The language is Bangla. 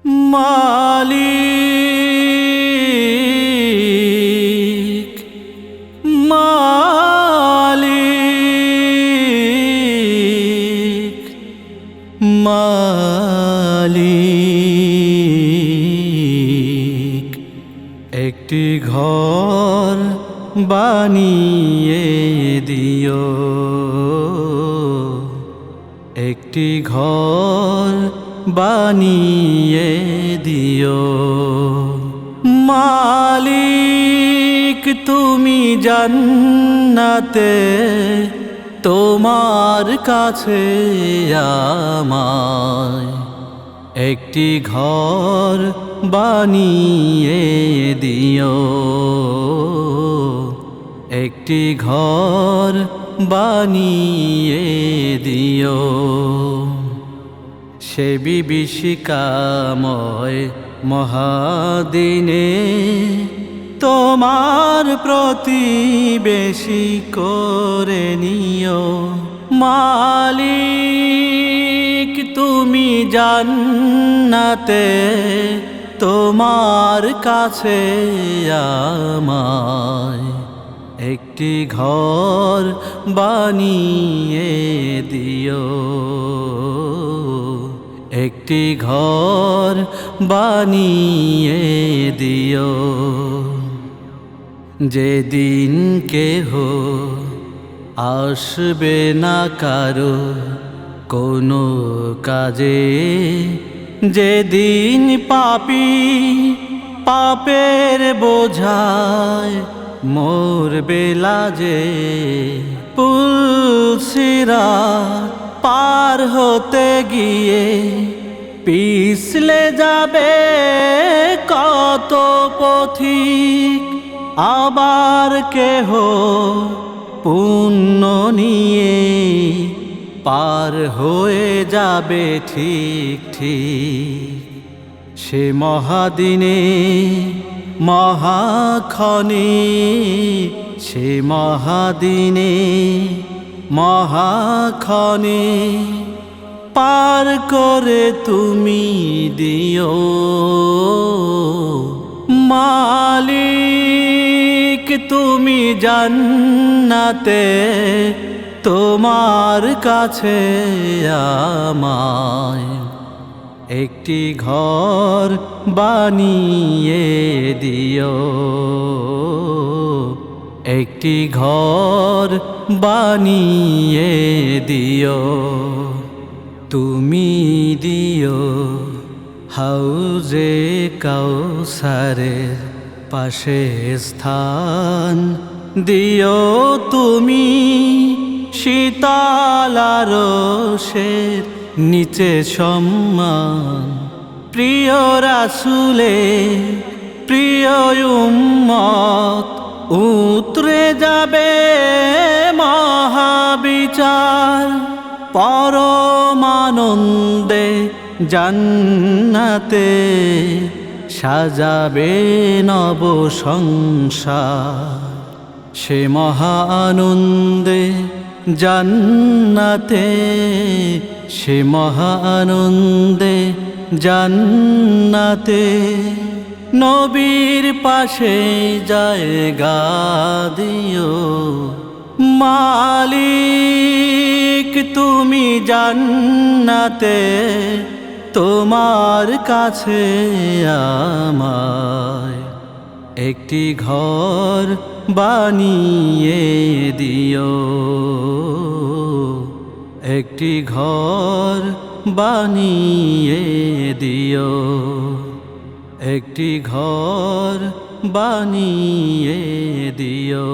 মালিক মালিক মালিক একটি ঘর বানিয়ে দিও, একটি ঘর বানিয়ে দিও। মালিক তুমি জান্নাতে, তোমার কাছে আমায় একটি ঘর বানিয়ে দিও, একটি ঘর বানিয়ে দিও। সে বিভীষিকাময় মহাদিনে তোমার প্রতিবেশী করে নিও। মালিক তুমি জান্নাতে, তোমার কাছে আমায় একটি ঘর বানিয়ে দিও, একটি ঘর বানিয়ে দিও। যেদিন কেহ আসবে না কারো কোনো কাজে, যেদিন পাপী পাপের বোঝায় মরবে লাজে, পুলসিরাত পার হতে গিয়ে পিছলে যাবে কত পথিক। আবার কেহ পুণ্য নিয়ে পার হয়ে যাবে ঠিক ঠিক। সে মহাদিনে মহাক্ষণে, সে মহাদিনে মহাক্ষণে পার করে তুমি দিও। মালিক তুমি জান্নাতে, তোমার কাছে আমায় একটি ঘর বানিয়ে দিও, একটি ঘর বানিয়ে দিও। তুমি দিও হাউজে কাউসারের পাশে স্থান, দিও তুমি শীতল আরশের নিচে সম্মান। প্রিয় রাসূলে প্রিয় উম্মত উতরে যাবে মহাবিচার, পরমানন্দে জান্নাতে সাজাবে নব সংসার। সে মহা আনন্দে জান্নাতে, সে মহা আনন্দে জান্নাতে নবীর পাশে জায়গা দিও। মালিক তুমি জান্নাতে, তোমার কাছে আমায় একটি ঘর বানিয়ে দিও, একটি ঘর বানিয়ে দিও, একটি ঘর বানিয়ে দিও।